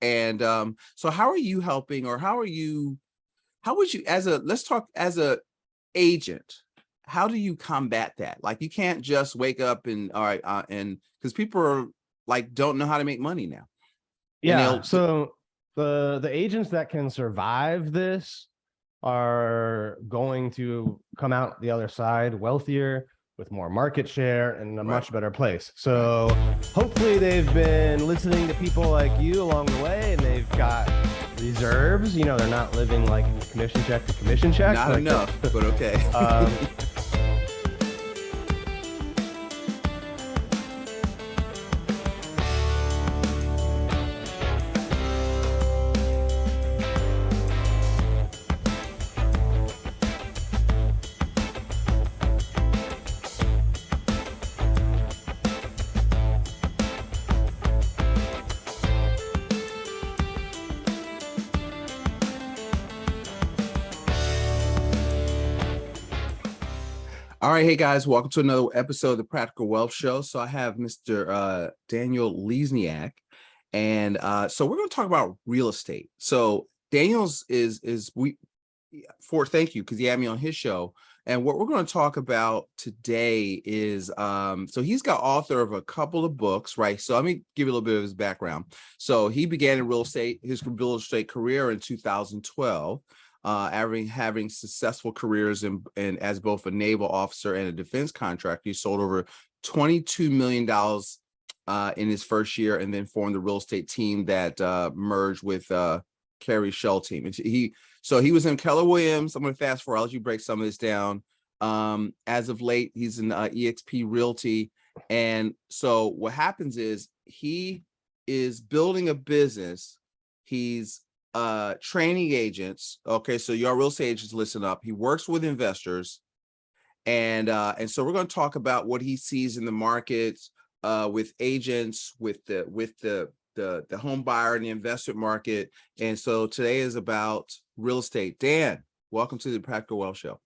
And so how are you helping, or how would you, let's talk as a agent, how do you combat that? Like, you can't just wake up and, all right, and because people are like, don't know how to make money now. And Yeah. So the agents that can survive this are going to come out the other side wealthier, with more market share, and in a much better place. So hopefully they've been listening to people like you along the way, and they've got reserves. You know, they're not living like commission check to commission check. Not like enough, but okay. All right, hey guys, welcome to another episode of the Practical Wealth Show. So I have Mr. Daniel Lesniak, and so we're going to talk about real estate. So Daniel's thank you, because he had me on his show. And what we're going to talk about today is so he's got author of a couple of books, right? So let me give you a little bit of his background. So he began in his real estate career in 2012. Having successful careers in as both a naval officer and a defense contractor. He sold over $22 million in his first year, and then formed the real estate team that merged with Keri Shull team. And he was in Keller Williams. I'm going to fast forward. I'll let you break some of this down. As of late, he's in EXP Realty. And so what happens is he is building a business. He's training agents. Okay, so your real estate agents, listen up. He works with investors, and so we're going to talk about what he sees in the markets with agents, with the home buyer and the investment market. And so today is about real estate. Dan, welcome to the Practical Wealth Show.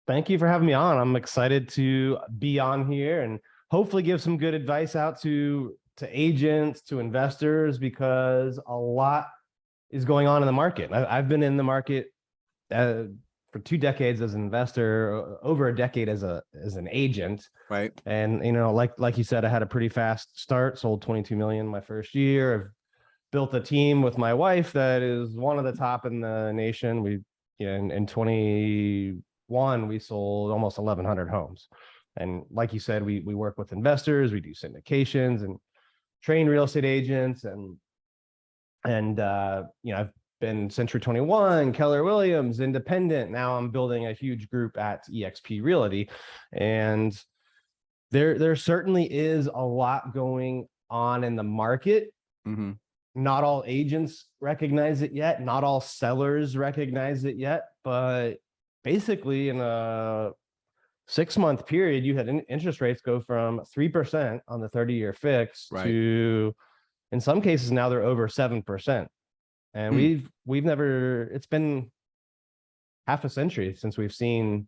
Thank you for having me on. I'm excited to be on here and hopefully give some good advice out to agents, to investors, because a lot is going on in the market. I've been in the market for 2 decades as an investor, over a decade as an agent. Right. And, you know, like you said, I had a pretty fast start, sold 22 million my first year. I've built a team with my wife that is one of the top in the nation. In 21, we sold almost 1,100 homes. And like you said, we work with investors, we do syndications and train real estate agents, and I've been Century 21, Keller Williams, Independent. Now I'm building a huge group at EXP Realty, and there certainly is a lot going on in the market. Mm-hmm. Not all agents recognize it yet. Not all sellers recognize it yet. But basically, in a 6-month period, you had interest rates go from 3% on the 30-year fix to, in some cases now, they're over 7%. And we've never, it's been half a century since we've seen,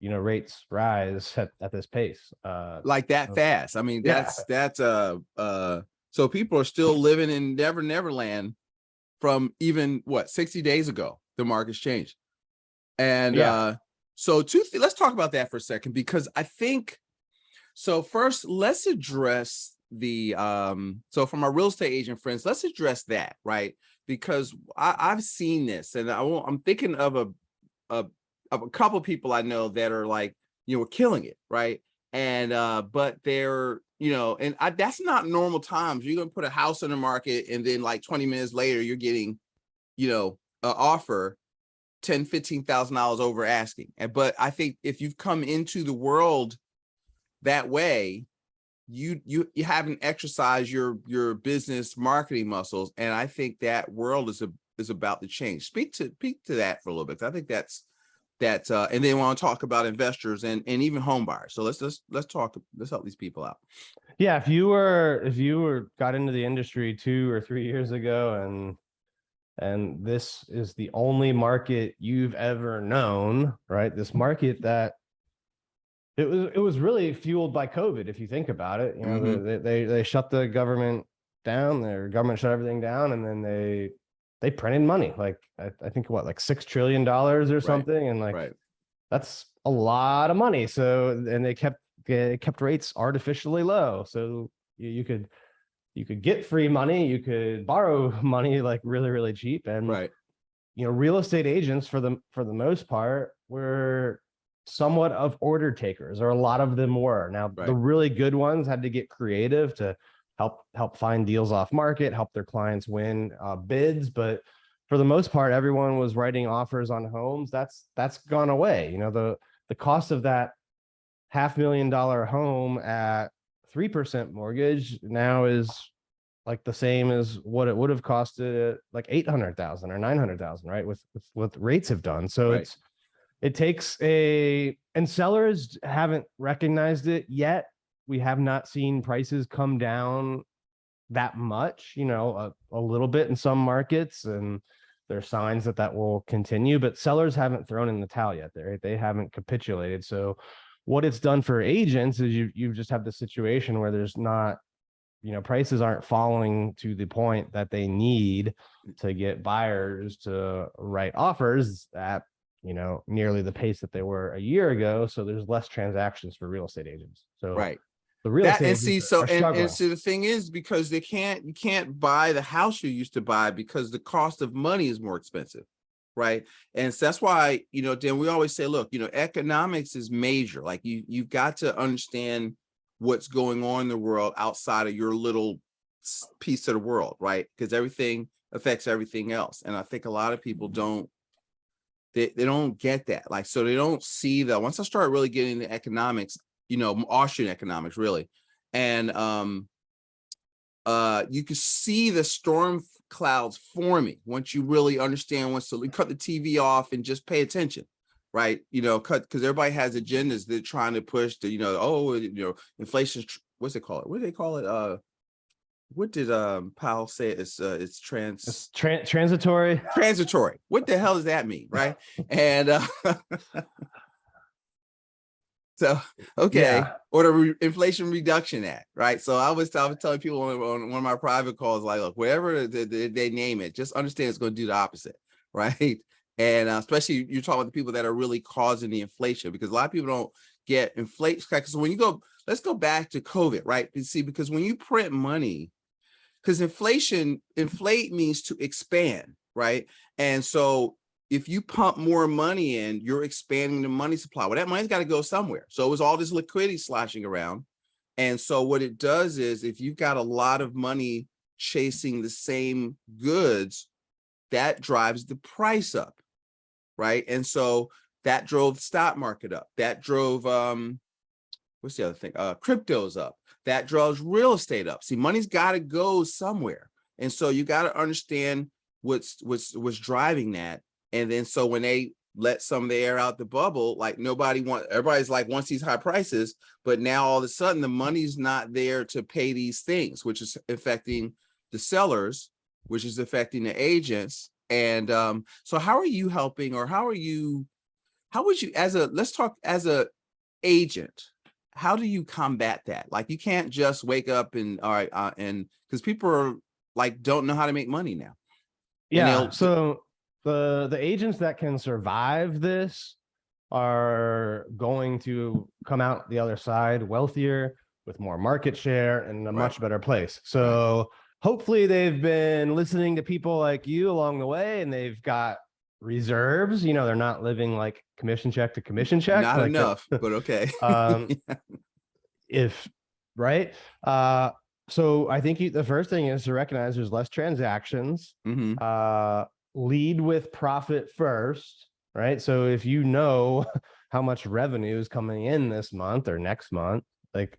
rates rise at this pace. Like that fast. I mean, that's so people are still living in Neverland from even 60 days ago. The market's changed. And so let's talk about that for a second, because I think, so first let's address the so from our real estate agent friends, let's address that, right? Because I've seen this, and I'm thinking of a couple of people I know that are like, we're killing it, right? And but they're, and that's not normal times. You're gonna put a house on the market, and then like 20 minutes later, you're getting, an offer $10,000-$15,000 over asking. But I think if you've come into the world that way, you haven't exercised your business marketing muscles, and I think that world is about to change. Speak to that for a little bit. I think that's and then I want to talk about investors and even home buyers. So let's help these people out. Yeah, if you got into the industry 2 or 3 years ago, and this is the only market you've ever known, right? This market that it was really fueled by COVID, if you think about it. They shut the government down, their government shut everything down, and then they printed money. Like I think what, like $6 trillion or something. And like, Right. that's a lot of money. So, and they kept rates artificially low. So you could get free money, you could borrow money like really, really cheap. And Right. real estate agents for the most part were somewhat of order takers, or a lot of them were. Now, the Right. really good ones had to get creative to help find deals off market, help their clients win bids. But for the most part, everyone was writing offers on homes. That's gone away. The cost of that $500,000 home at 3% mortgage now is like the same as what it would have costed, like 800,000 or 900,000, right? With what rates have done. So Right. it takes and sellers haven't recognized it yet. We have not seen prices come down that much, a little bit in some markets, and there are signs that will continue, but sellers haven't thrown in the towel yet. They haven't capitulated. So what it's done for agents is you just have the situation where there's not, prices aren't falling to the point that they need to get buyers to write offers at, nearly the pace that they were a year ago. So there's less transactions for real estate agents. So Right. the real estate And see, agents so are struggling. and so the thing is, because you can't buy the house you used to buy because the cost of money is more expensive, right? And so that's why, Dan, we always say, look, economics is major. Like you've got to understand what's going on in the world outside of your little piece of the world, right? Because everything affects everything else. And I think a lot of people don't they don't get that. Like, so they don't see that. Once I start really getting into economics, Austrian economics really, and you can see the storm clouds forming once you really understand. Once to cut the TV off and just pay attention, right? Because everybody has agendas they're trying to push to, inflation. What's it called? What do they call it? What did Powell say? It's transitory. Transitory. What the hell does that mean, right? And so okay, Yeah. or the Inflation Reduction Act, right? So I was telling people on one of my private calls, like, look, whatever they name it, just understand it's going to do the opposite, right? And especially you're talking about the people that are really causing the inflation, because a lot of people don't get inflation. Because when you go, let's go back to COVID, right? You see, because when you print money, because inflate means to expand, right? And so if you pump more money in, you're expanding the money supply. Well, that money's got to go somewhere. So it was all this liquidity sloshing around. And so what it does is, if you've got a lot of money chasing the same goods, that drives the price up, right? And so that drove the stock market up. That drove what's the other thing? Cryptos up. That draws real estate up. See, money's got to go somewhere, and so you got to understand what's driving that. And then so when they let some of the air out the bubble, like everybody's like wants these high prices, but now all of a sudden the money's not there to pay these things, which is affecting the sellers, which is affecting the agents. And so how are you helping, or how would you, let's talk as a agent, how do you combat that? Like, you can't just wake up and all right, and because people are like don't know how to make money now. Yeah. So the agents that can survive this are going to come out the other side wealthier, with more market share, and in a much better place. So hopefully they've been listening to people like you along the way, and they've got reserves. They're not living like commission check to commission check. Not like enough, but okay. If right. So I think the first thing is to recognize there's less transactions. Lead with profit first, right? So if you know how much revenue is coming in this month or next month, like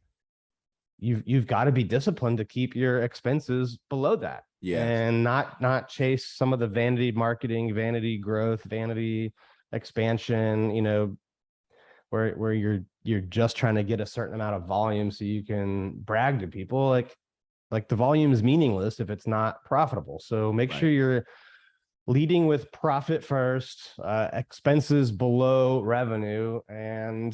you've got to be disciplined to keep your expenses below that. Yeah. And not chase some of the vanity marketing, vanity growth, vanity expansion, where you're just trying to get a certain amount of volume so you can brag to people. Like the volume is meaningless if it's not profitable. So make sure you're leading with profit first, expenses below revenue, and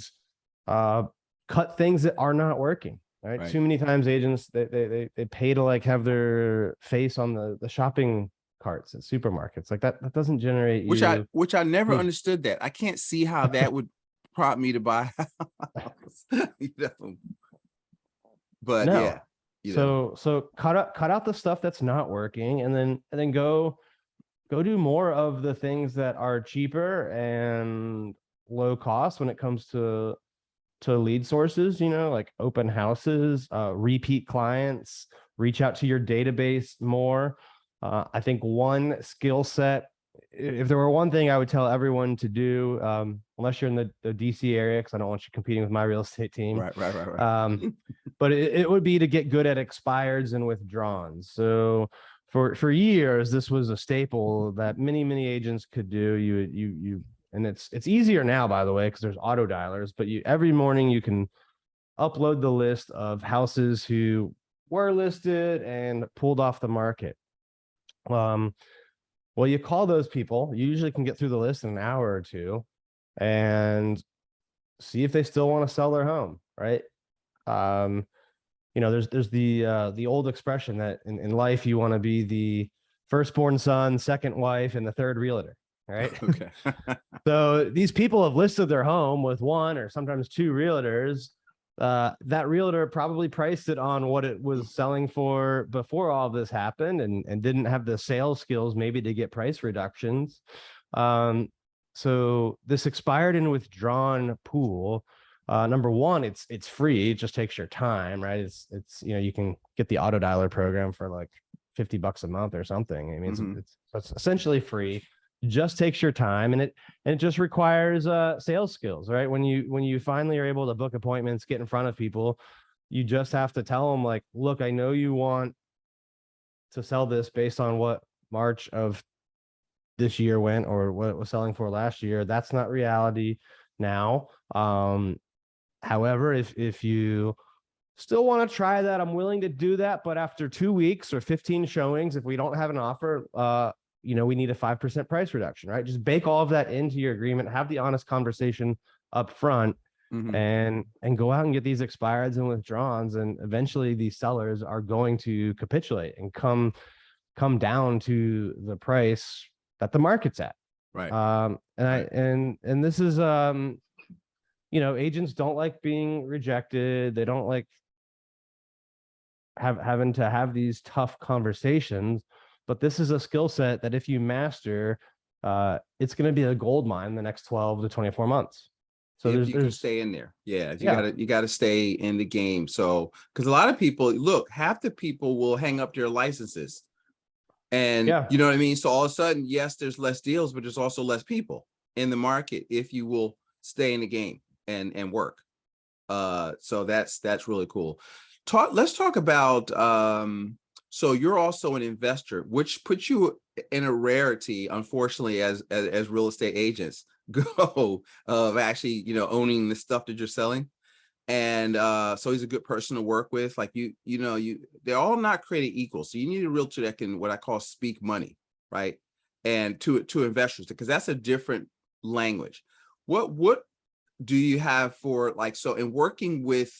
cut things that are not working. right? Right. Too many times agents they pay to like have their face on the shopping carts at supermarkets. Like that doesn't generate you. Which I never Hmm. understood that. I can't see how that would prompt me to buy a house. You know? But No. yeah, you know. So cut out the stuff that's not working, and then go do more of the things that are cheaper and low cost when it comes to lead sources, you know, like open houses, repeat clients, reach out to your database more. I think one skill set, if there were one thing I would tell everyone to do, unless you're in the DC area, because I don't want you competing with my real estate team. Right. But it would be to get good at expireds and withdrawns. So for years, this was a staple that many agents could do. You and it's easier now, by the way, because there's auto dialers, but you every morning you can upload the list of houses who were listed and pulled off the market. Well, you call those people, you usually can get through the list in an hour or two and see if they still want to sell their home, right? You know, there's the old expression that in life you want to be the firstborn son, second wife, and the third realtor, right? Okay. So these people have listed their home with one or sometimes two realtors. That realtor probably priced it on what it was selling for before all of this happened, and didn't have the sales skills maybe to get price reductions. So this expired and withdrawn pool, number one, it's free. It just takes your time, right? It's you know, you can get the auto dialer program for like $50 a month or something. I mean, it's essentially free. Just takes your time, and it just requires sales skills, right? When you finally are able to book appointments, get in front of people, you just have to tell them like, look, I know you want to sell this based on what March of this year went or what it was selling for last year. That's not reality now. However, if you still want to try that, I'm willing to do that. But after 2 weeks or 15 showings, if we don't have an offer, you know, we need a 5% price reduction, right? Just bake all of that into your agreement, have the honest conversation up front, and go out and get these expireds and withdrawns. And eventually these sellers are going to capitulate and come down to the price that the market's at. Right. And this is, you know, agents don't like being rejected. They don't like having to have these tough conversations, but this is a skill set that if you master, it's going to be a gold mine the next 12 to 24 months. So if you can stay in there. Yeah. You gotta stay in the game. So, because a lot of people, look, half the people will hang up their licenses. And you know what I mean? So all of a sudden, yes, there's less deals, but there's also less people in the market if you will stay in the game and work. So that's really cool. Let's talk about so you're also an investor, which puts you in a rarity, unfortunately, as real estate agents go of actually, you know, owning the stuff that you're selling. And so he's a good person to work with. Like they're all not created equal. So you need a realtor that can, what I call, speak money, right? And to investors, because that's a different language. What do you have for, like, so in working with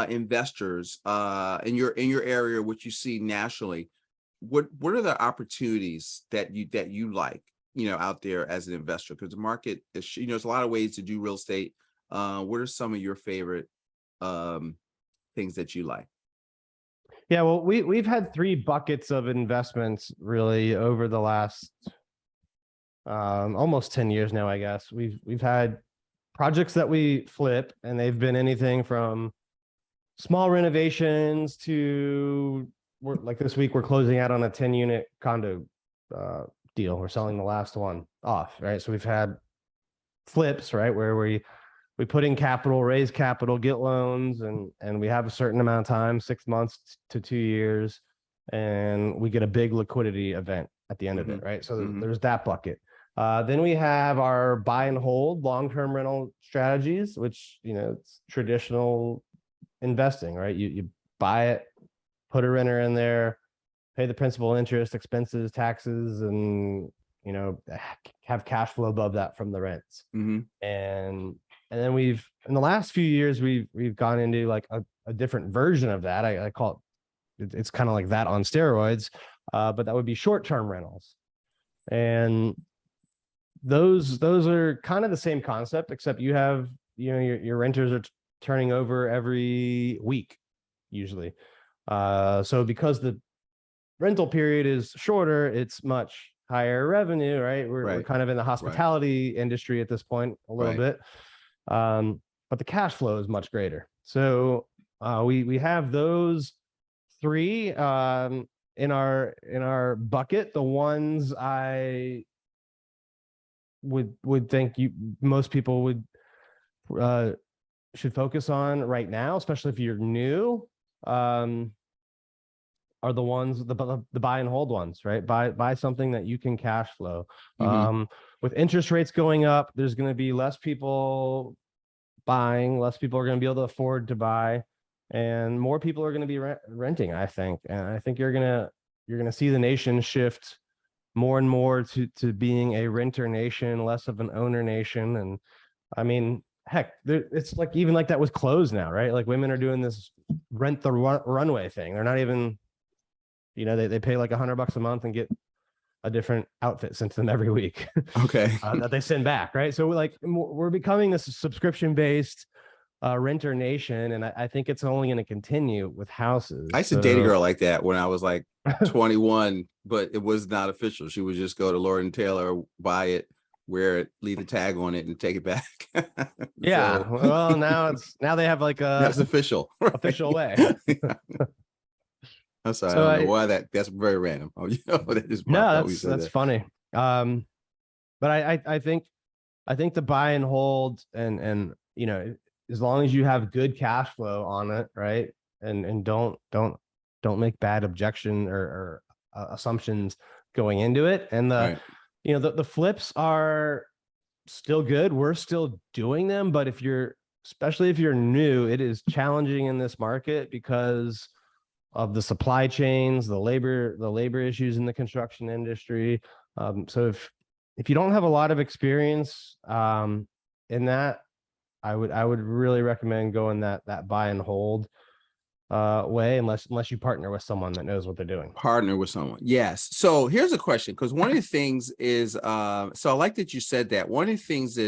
investors in your area, which you see nationally, what are the opportunities that you like, you know, out there as an investor? Because the market is, you know, there's a lot of ways to do real estate. What are some of your favorite things that you like? Yeah, well, we've had 3 buckets of investments really over the last almost 10 years now, I guess. We've had projects that we flip, and they've been anything from small renovations to, like this week, we're closing out on a 10-unit condo deal. We're selling the last one off, right? So we've had flips, right, where we put in capital, raise capital, get loans, and we have a certain amount of time, 6 months to 2 years, and we get a big liquidity event at the end of it, right? So there's that bucket. Then we have our buy and hold long-term rental strategies, which, you know, it's traditional investing, right? You buy it, put a renter in there, pay the principal, interest, expenses, taxes, and, you know, have cash flow above that from the rents. And And then in the last few years, we've gone into like a different version of that. I call it's kind of like that on steroids, but that would be short-term rentals. And those are kind of the same concept, except you have, your renters are turning over every week, usually. So because the rental period is shorter, it's much higher revenue, right? We're kind of in the hospitality industry at this point a little bit. But the cash flow is much greater. So we have those three in our bucket. The ones I would think most people would should focus on right now, especially if you're new, are the ones, the buy and hold ones, right? Buy something that you can cash flow. With interest rates going up, there's going to be less people buying, less people are going to be able to afford to buy, and more people are going to be renting, I think. And I think you're going to see the nation shift more and more to being a renter nation, less of an owner nation. And I mean, heck, it's like even like that with clothes now, right? Like women are doing this rent the runway thing. They're not even, they pay like $100 a month and get a different outfit sent to them every week. Okay. That they send back, right? So we're becoming this subscription-based renter nation, and I think it's only going to continue with houses. I used to date a girl like that when I was like 21, but it was not official. She would just go to Lord & Taylor, buy it, wear it, leave the tag on it, and take it back. Yeah. So, well, now they have like a that's official, official way. I'm sorry, so I don't know why that's very random. That just that's funny. But I think the buy and hold and as long as you have good cash flow on it, right? And don't make bad objection or assumptions going into it. And the flips are still good. We're still doing them, but especially if you're new, it is challenging in this market because of the supply chains, the labor issues in the construction industry. So if you don't have a lot of experience in that, I would really recommend going that buy and hold way, unless you partner with someone that knows what they're doing. Partner with someone, yes. So here's a question, because one of the things is, so I like that you said that. One of the things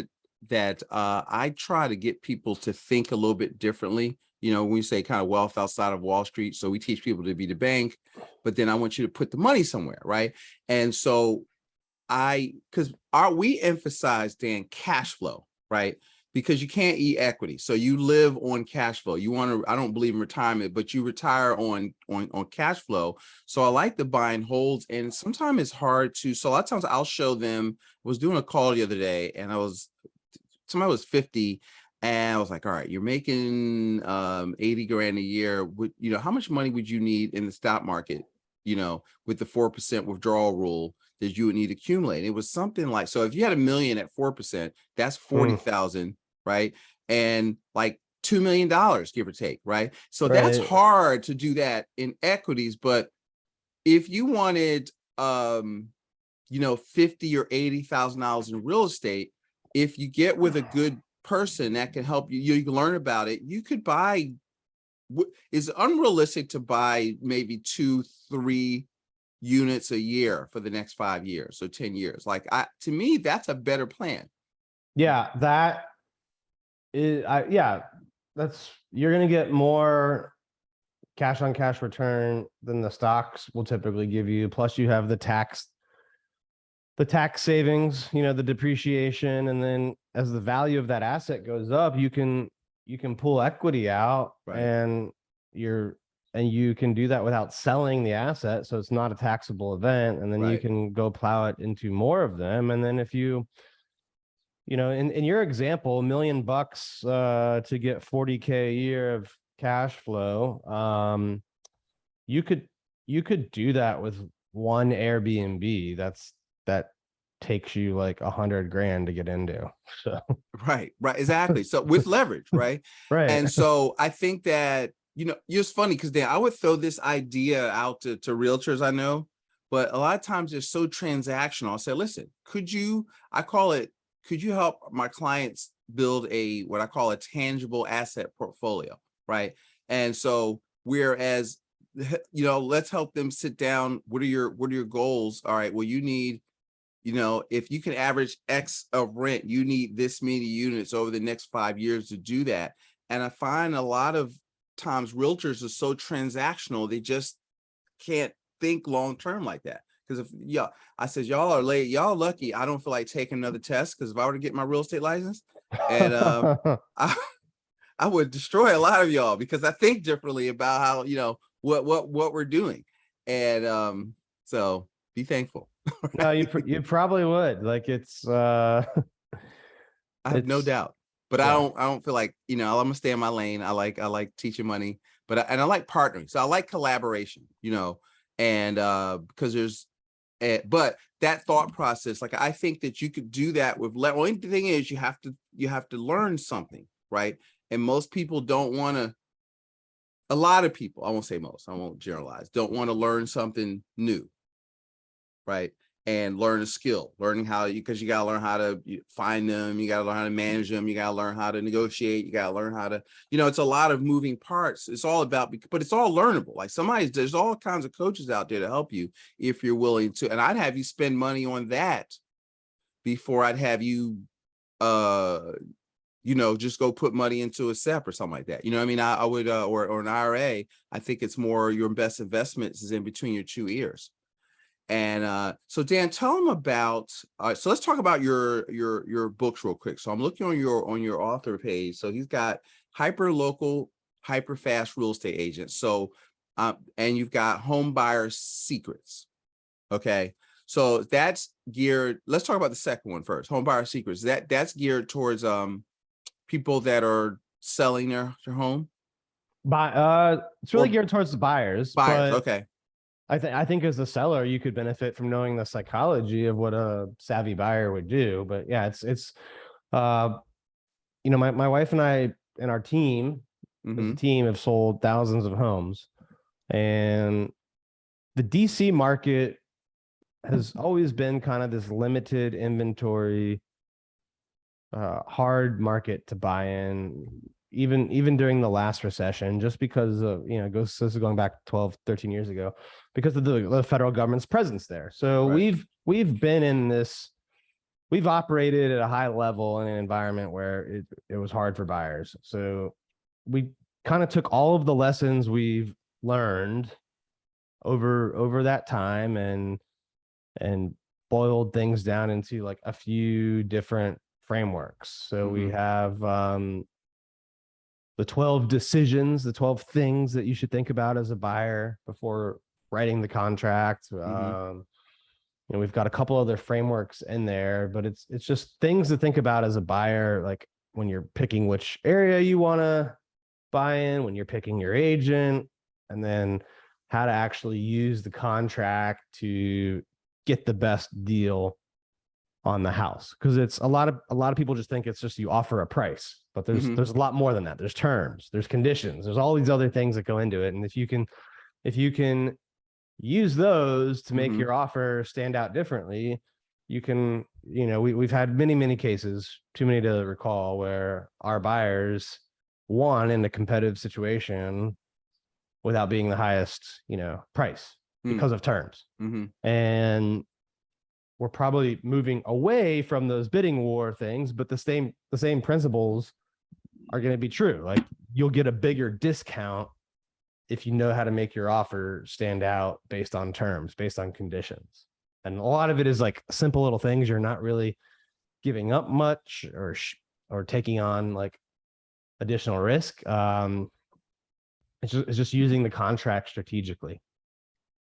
that I try to get people to think a little bit differently. When we say kind of wealth outside of Wall Street, so we teach people to be the bank, but then I want you to put the money somewhere, right? And so we emphasize, Dan, cash flow, right? Because you can't eat equity. So you live on cash flow. I don't believe in retirement, but you retire on cash flow. So I like the buy and holds. And sometimes it's hard so a lot of times I'll show them. I was doing a call the other day and somebody was 50 and I was like, all right, you're making 80 grand a year. How much money would you need in the stock market, with the 4% withdrawal rule that you would need to accumulate? It was something like, so if you had $1 million at 4%, that's 40,000, right? And like $2 million, give or take, right? So that's hard to do that in equities. But if you wanted, 50 or $80,000 in real estate, if you get with a good person that can help you, you can learn about it. You could buy. It's unrealistic to buy maybe 2-3 units a year for the next 5 years, so 10 years. To me, that's a better plan. Yeah, that is, you're going to get more cash on cash return than the stocks will typically give you. Plus you have the tax savings, the depreciation. And then as the value of that asset goes up, you can pull equity out, and you can do that without selling the asset. So it's not a taxable event. And then you can go plow it into more of them. And then if in your example, $1 million to get 40K a year of cash flow, you could do that with one Airbnb. That takes you like 100 grand to get into. So right, exactly. So with leverage, right? And so I think that, it's funny because Dan, I would throw this idea out to realtors I know, but a lot of times they're so transactional. I'll say, listen, could you help my clients build a, what I call a tangible asset portfolio, right? And so whereas, you know, let's help them sit down. What are your goals? All right, well, you need, you know, if you can average X of rent, you need this many units over the next 5 years to do that. And I find a lot of times realtors are so transactional, they just can't think long term like that. Because if I said, y'all are late, y'all lucky I don't feel like taking another test, because if I were to get my real estate license, and I would destroy a lot of y'all, because I think differently about how, you know, what we're doing. And so be thankful. No, you probably would. Like it's I have no it's doubt, but yeah. I don't feel like, you know, I'm gonna stay in my lane. I like teaching money, but I like partnering. So I like collaboration, you know, and because there's, but that thought process, like I think that you could do that with, only thing is you have to learn something, right? And most people don't want to. A lot of people, I won't say most, I won't generalize, don't want to learn something new, right? And learn a skill, learning how because you got to learn how to find them, you got to learn how to manage them, you got to learn how to negotiate, you got to learn how to, you know, it's a lot of moving parts. It's all about, but it's all learnable. Like there's all kinds of coaches out there to help you if you're willing to. And I'd have you spend money on that before I'd have you, you know, just go put money into a SEP or something like that. You know what I mean? I would, or an IRA. I think it's more your best investments is in between your 2 ears. And so Dan, tell them about, so let's talk about your books real quick. So I'm looking on your author page. So he's got hyper local, hyper fast real estate agents. So, and you've got home buyer secrets. Okay. So that's geared, let's talk about the second one first, home buyer secrets. That's geared towards, people that are selling their home. It's really geared towards the buyers, Buyers. but Okay. I think as a seller, you could benefit from knowing the psychology of what a savvy buyer would do. But yeah, it's you know, my wife and I and our team as a team have sold thousands of homes, and the DC market has always been kind of this limited inventory, hard market to buy in, even during the last recession, just because of, you know, this is going back 12, 13 years ago, because of the federal government's presence there. So Right. we've been in this, we've operated at a high level in an environment where it was hard for buyers. So we kind of took all of the lessons we've learned over that time and boiled things down into like a few different frameworks. So we have the 12 decisions, the 12 things that you should think about as a buyer before writing the contract. You know, we've got a couple other frameworks in there, but it's just things to think about as a buyer, like when you're picking which area you want to buy in, when you're picking your agent, and then how to actually use the contract to get the best deal on the house. Because it's a lot of people just think it's just you offer a price, but there's a lot more than that. There's terms, there's conditions, there's all these other things that go into it. And if you can use those to make your offer stand out differently, you can, you know, we've had many cases, too many to recall, where our buyers won in a competitive situation without being the highest, you know, price because of terms. And we're probably moving away from those bidding war things, but the same principles are going to be true. Like, you'll get a bigger discount if you know how to make your offer stand out based on terms, based on conditions. And a lot of it is like simple little things. You're not really giving up much or taking on like additional risk. It's just using the contract strategically.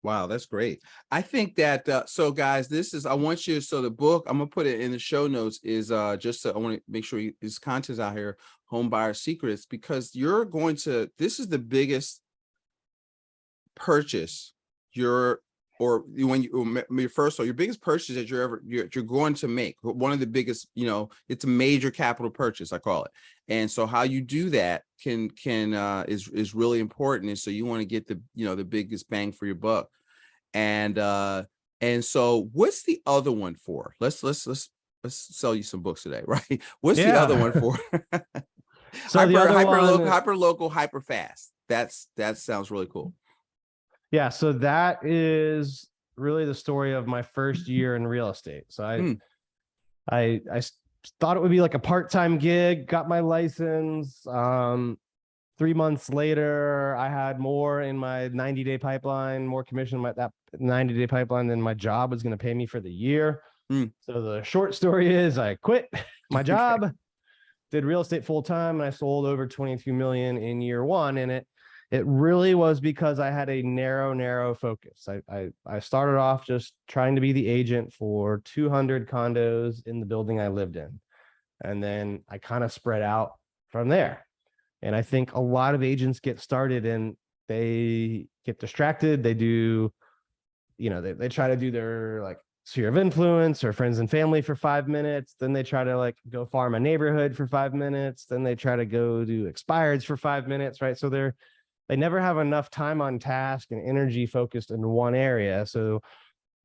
Wow, that's great. I think that, so guys, I want you, so the book, I'm gonna put it in the show notes, is I want to make sure this content's out here, Home Buyer Secrets, because this is the biggest purchase your biggest purchase that you're going to make. One of the biggest, you know, it's a major capital purchase, I call it. And so how you do that is really important. And so you want to get the biggest bang for your buck. And so what's the other one for? Let's let's sell you some books today, right? What's the Yeah. other one for? So the other one, hyper local, hyper fast. That sounds really cool. yeah. So that is really the story of my first year in real estate. So I thought it would be like a part-time gig, got my license. 3 months later, I had more in my 90-day pipeline, more commission in that 90-day pipeline than my job was going to pay me for the year. So the short story is I quit my job, did real estate full time, and I sold over 22 million in year one. And it really was because I had a narrow focus. I started off just trying to be the agent for 200 condos in the building I lived in. And then I kind of spread out from there. And I think a lot of agents get started and they get distracted. They do, they try to do their like sphere of influence or friends and family for 5 minutes. Then they try to like go farm a neighborhood for 5 minutes. Then they try to go do expireds for 5 minutes, right? So they never have enough time on task and energy focused in one area. So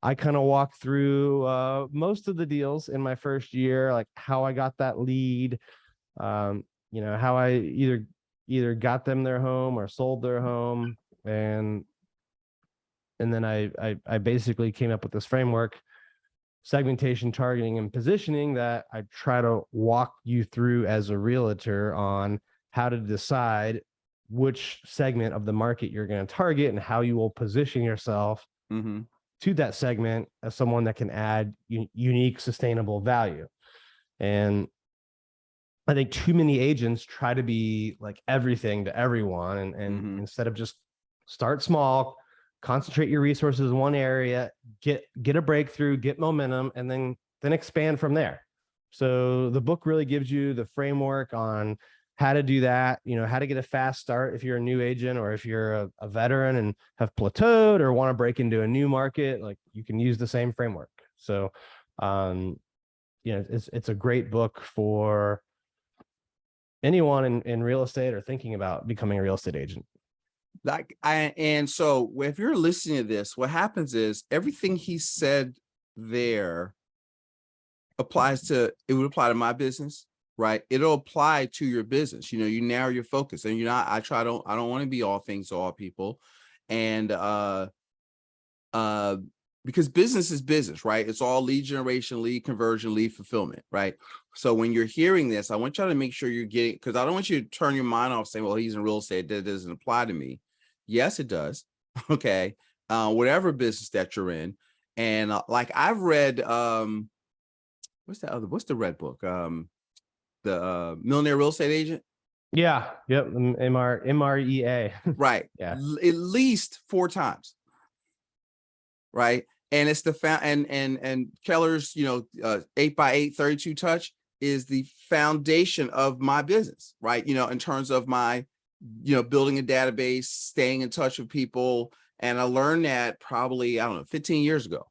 I kind of walked through most of the deals in my first year, like how I got that lead, how I either got them their home or sold their home. And then I basically came up with this framework, segmentation, targeting, and positioning, that I try to walk you through as a realtor on how to decide which segment of the market you're going to target and how you will position yourself to that segment as someone that can add unique, sustainable value. And I think too many agents try to be like everything to everyone. And instead of just start small, concentrate your resources in one area, get a breakthrough, get momentum, and then expand from there. So the book really gives you the framework on how to do that, how to get a fast start if you're a new agent, or if you're a veteran and have plateaued or want to break into a new market, like you can use the same framework. So, it's a great book for anyone in real estate or thinking about becoming a real estate agent. And so if you're listening to this, what happens is everything he said there it would apply to my business, right? It'll apply to your business. You narrow your focus, and I don't want to be all things to all people. And because business is business, right? It's all lead generation, lead conversion, lead fulfillment, right? So when you're hearing this, I want y'all to make sure you're getting, because I don't want you to turn your mind off saying, well, he's in real estate, that doesn't apply to me. Yes, it does. Okay. Whatever business that you're in. And like I've read, what's the red book? The Millionaire Real Estate Agent. Yeah. Yep. MREA. Right. Yeah. At least 4 times. Right. And it's the and Keller's, 8x8 32 touch is the foundation of my business, right? In terms of my, building a database, staying in touch with people. And I learned that probably, 15 years ago,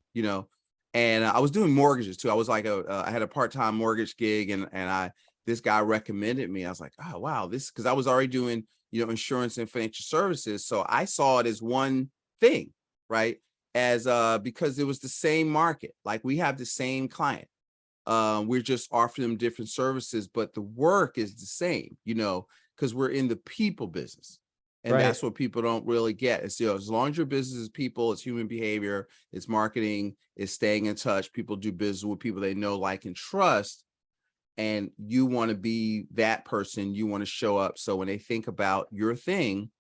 and I was doing mortgages too. I was like I had a part-time mortgage gig, and this guy recommended me. I was like, oh, wow, because I was already doing, insurance and financial services. So I saw it as one thing, right? As because it was the same market, like we have the same client. We're just offering them different services, but the work is the same, because we're in the people business. And Right. That's what people don't really get. It's, as long as your business is people, it's human behavior, it's marketing, it's staying in touch. People do business with people they know, like, and trust. And you want to be that person. You want to show up. So when they think about your thing,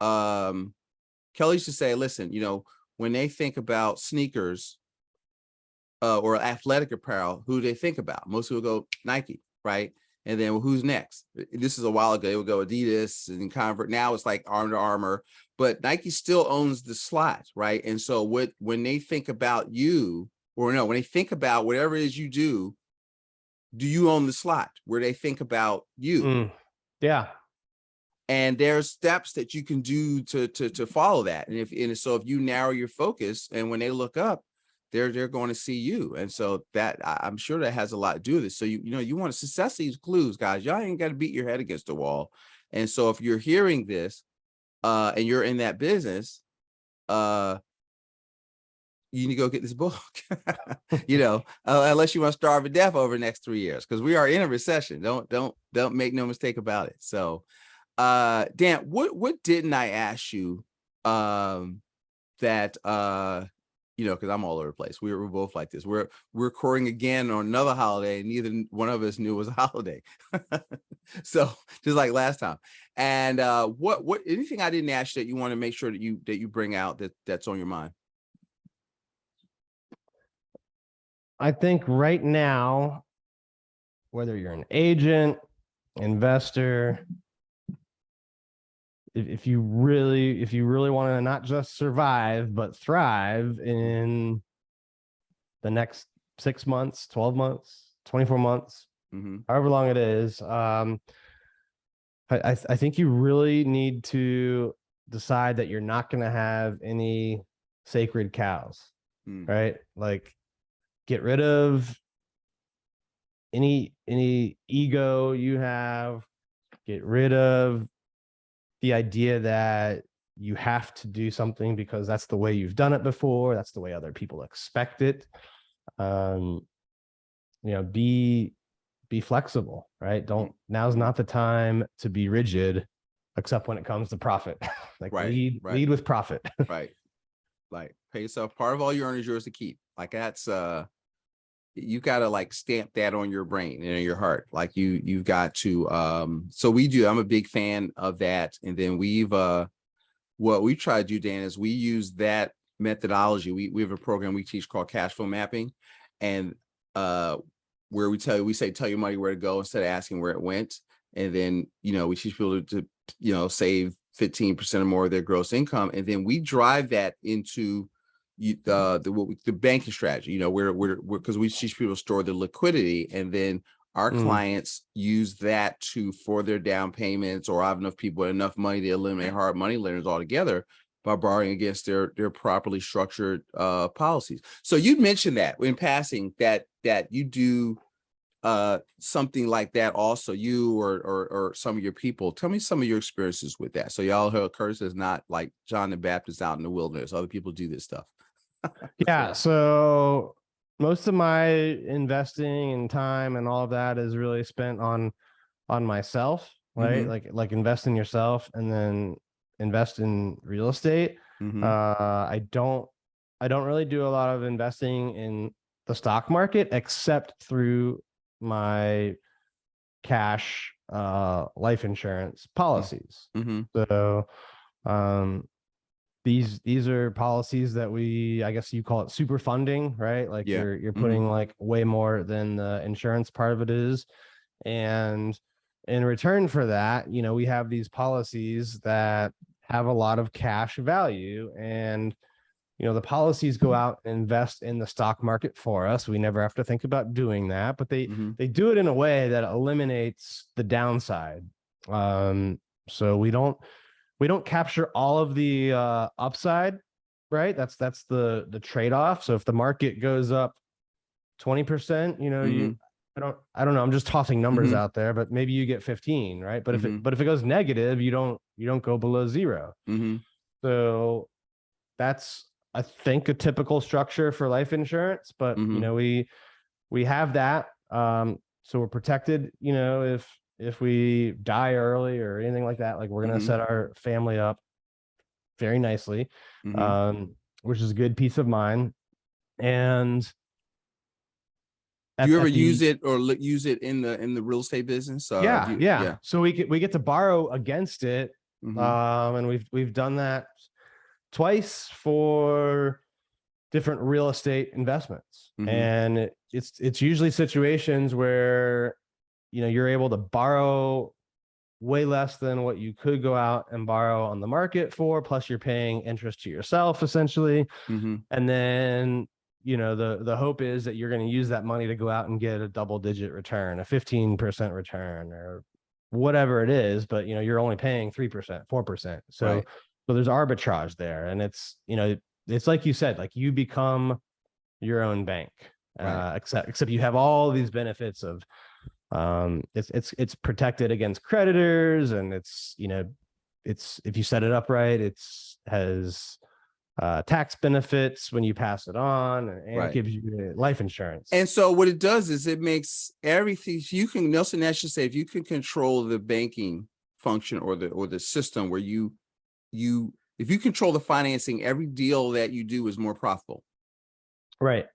Kelly used to say, listen, when they think about sneakers or athletic apparel, who do they think about? Most people go Nike, right? And then, well, who's next? This is a while ago. It would go Adidas and Converse. Now it's like Under Armour, but Nike still owns the slot, right? And so when they think about you, or no, when they think about whatever it is you do you own the slot where they think about you? Yeah. And there's steps that you can do to follow that. And so if you narrow your focus, and when they look up, they're going to see you. And so that, I'm sure that has a lot to do with it. So you want to success these clues, guys. Y'all ain't got to beat your head against the wall. And so if you're hearing this and you're in that business, you need to go get this book, unless you want to starve to death over the next 3 years, because we are in a recession. Don't make no mistake about it. So, Dan, what didn't I ask you, that, because I'm all over the place. We're both like this. We're recording again on another holiday, and neither one of us knew it was a holiday. So just like last time. And what anything I didn't ask you that you want to make sure that you bring out that's on your mind? I think right now, whether you're an agent, investor, if you really want to not just survive but thrive in the next 6 months, 12 months, 24 months, however long it is, I think you really need to decide that you're not going to have any sacred cows, right? Like, get rid of any ego you have. Get rid of the idea that you have to do something because that's the way you've done it before. That's the way other people expect it. Be flexible, right? Now's not the time to be rigid, except when it comes to profit. Like, lead with profit. Right. Like, pay yourself. Part of all your earnings yours to keep. Like, that's you got to like stamp that on your brain and in your heart. Like, you've got to, so we do, I'm a big fan of that. And then what we try to do, Dan, is we use that methodology. We have a program we teach called cash flow mapping, and where we tell your money where to go instead of asking where it went. And then, we teach people to save 15% or more of their gross income. And then we drive that into the banking strategy, because we teach people to store their liquidity, and then our clients use that for their down payments, or have enough people with enough money to eliminate hard money lenders altogether by borrowing against their properly structured policies. So you mentioned that in passing that you do something like that also, you or some of your people. Tell me some of your experiences with that. So y'all heard Curtis is not like John the Baptist out in the wilderness. Other people do this stuff. Yeah. So most of my investing and time and all of that is really spent on myself, right? Like invest in yourself and then invest in real estate. I don't really do a lot of investing in the stock market except through my cash life insurance policies. So these are policies that I guess you call it super funding, right? Like, you're putting like way more than the insurance part of it is. And in return for that, we have these policies that have a lot of cash value, and the policies go out and invest in the stock market for us. We never have to think about doing that, but they do it in a way that eliminates the downside. So we don't capture all of the upside, right? That's the trade-off. So if the market goes up 20%, I don't know. I'm just tossing numbers out there, but maybe you get 15, right? But if it goes negative, you don't go below 0. So that's, I think, a typical structure for life insurance. But we have that, so we're protected. If we die early or anything like that, like, we're gonna set our family up very nicely, which is a good peace of mind. And do you ever use it or use it in the real estate business? Yeah. So we get to borrow against it, and we've done that twice for different real estate investments, and it's usually situations where you're able to borrow way less than what you could go out and borrow on the market for, plus you're paying interest to yourself essentially. And then the hope is that you're going to use that money to go out and get a double-digit return, a 15% return, or whatever it is, but you're only paying 3%, 4%. So there's arbitrage there, and it's like you said, like, you become your own bank, except you have all these benefits of it's protected against creditors, and it's if you set it up right, it's has tax benefits when you pass it on, and Right. it gives you life insurance. And so what it does is it makes everything you can, Nelson Nash should say, if you can control the banking function or the system where if you control the financing, every deal that you do is more profitable. Right.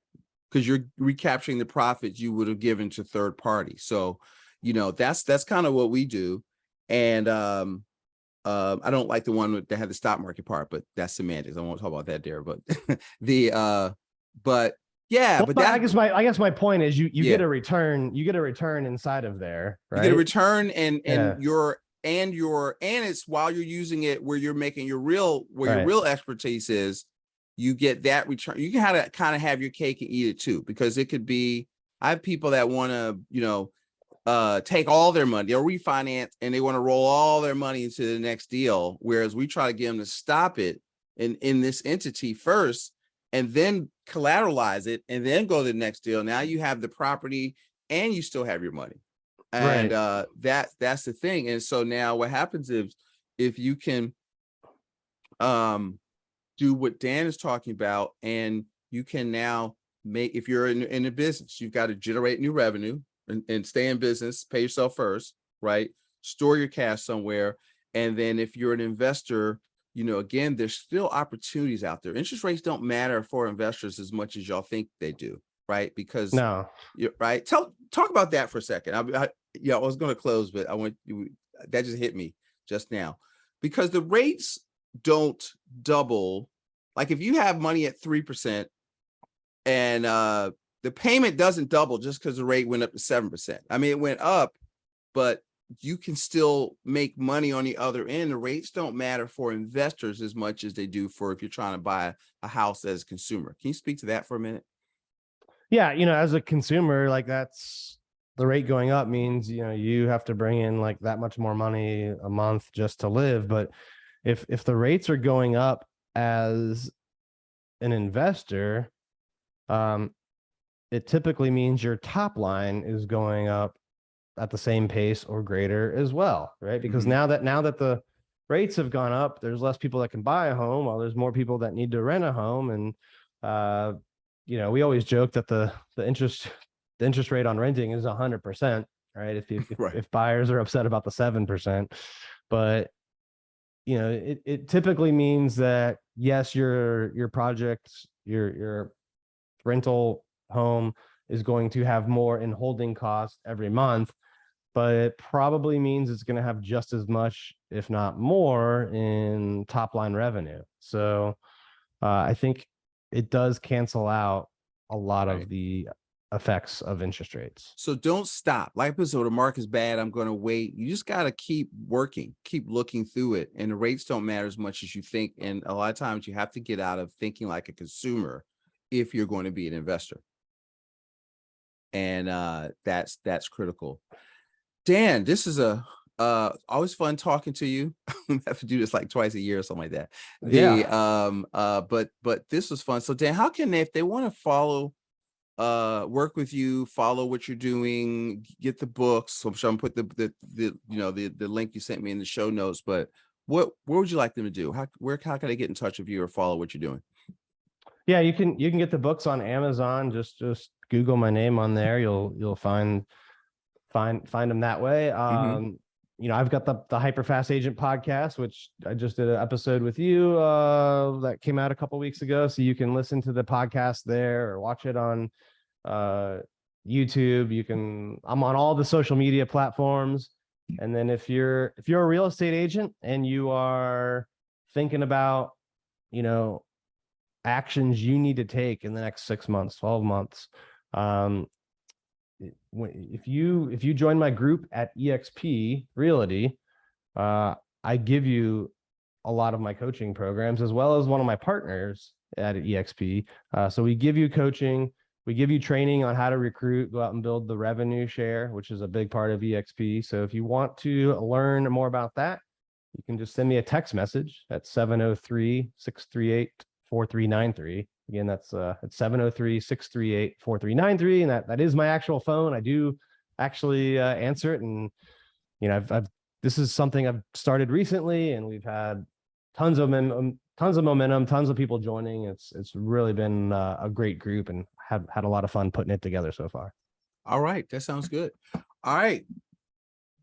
Because you're recapturing the profits you would have given to third parties. So, that's kind of what we do. And I don't like the one that had the stock market part, but that's semantics. I won't talk about that there. But but I guess my point is you Yeah. get a return. You get a return inside of there, right? You get a return, and Yeah. and it's while you're using it where you're making your real Right. your real expertise is, you get that return. You can kind of have your cake and eat it too, because it could be, I have people that want to take all their money, they'll refinance and they want to roll all their money into the next deal, whereas we try to get them to stop it in this entity first and then collateralize it and then go to the next deal. Now you have the property and you still have your money. And Right. that's the thing. And so now what happens is, if you can do what Dan is talking about, and you can now make, if you're in a business, you've got to generate new revenue and stay in business, pay yourself first, right? Store your cash somewhere. And then if you're an investor, again, there's still opportunities out there. Interest rates don't matter for investors as much as y'all think they do, right? Because No. right. Talk about that for a second. I was going to close, but that just hit me just now, because the rates don't double. Like if you have money at 3% and the payment doesn't double just because the rate went up to 7%. I mean, it went up, but you can still make money on the other end. The rates don't matter for investors as much as they do for if you're trying to buy a house as a consumer. Can you speak to that for a minute? Yeah, as a consumer, like that's the rate going up means, you have to bring in like that much more money a month just to live. But if the rates are going up as an investor, it typically means your top line is going up at the same pace or greater as well, right? Because now that the rates have gone up, there's less people that can buy a home, while there's more people that need to rent a home. And we always joke that the interest rate on renting is 100%, right? If buyers are upset about the 7%, but it typically means that yes, your project, your rental home is going to have more in holding costs every month, but it probably means it's going to have just as much, if not more, in top line revenue. So I think it does cancel out a lot of the effects of interest rates. So don't stop. Like, so the market's bad, I'm going to wait. You just got to keep working, keep looking through it. And the rates don't matter as much as you think. And a lot of times you have to get out of thinking like a consumer if you're going to be an investor. And that's critical. Dan, this is always fun talking to you. We have to do this like twice a year or something like that. But this was fun. So Dan, how can they, if they want to follow, work with you, follow what you're doing, get the books? So I'm sure I'm put the link you sent me in the show notes. But what would you like them to do? How can they get in touch with you or follow what you're doing? Yeah, you can get the books on Amazon. Just Google my name on there. You'll find them that way. I've got the Hyper Fast Agent podcast, which I just did an episode with you that came out a couple weeks ago. So you can listen to the podcast there or watch it on YouTube. I'm on all the social media platforms. And then if you're a real estate agent and you are thinking about, actions you need to take in the next 6 months, 12 months, if you join my group at EXP Realty, I give you a lot of my coaching programs, as well as one of my partners at EXP. So we give you coaching, we give you training on how to recruit, go out and build the revenue share, which is a big part of EXP. So if you want to learn more about that, you can just send me a text message at 703-638-4393. Again, that's it's 703-638-4393. And that is my actual phone. I do actually answer it. And, this is something I've started recently, and we've had tons of tons of momentum, tons of people joining. It's really been a great group, and have had a lot of fun putting it together so far. All right, that sounds good. All right,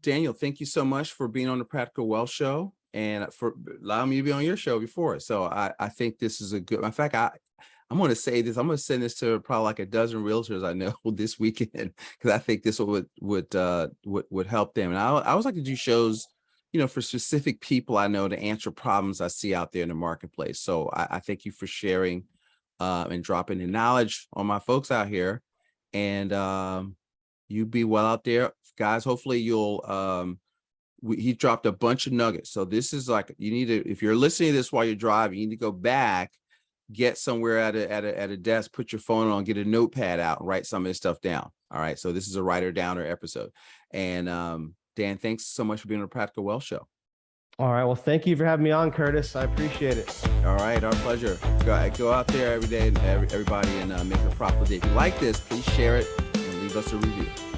Daniel, thank you so much for being on the Practical Wealth Show and for allowing me to be on your show before. So I think this is a good. In fact, I'm going to say this. I'm going to send this to probably like a dozen realtors I know this weekend, because I think this would help them. And I always like to do shows, for specific people I know to answer problems I see out there in the marketplace. So I thank you for sharing and dropping the knowledge on my folks out here. And you be well out there, guys. Hopefully you'll he dropped a bunch of nuggets. So this is like, you need to, if you're listening to this while you're driving, you need to go back, get somewhere at a desk, put your phone on, get a notepad out, and write some of this stuff down. All right. So this is a writer downer episode. And Dan, thanks so much for being on the Practical Wealth Show. All right. Well, thank you for having me on, Curtis. I appreciate it. All right. Our pleasure. Go out there every day, and everybody, and make a profitable day. If you like this, please share it and leave us a review.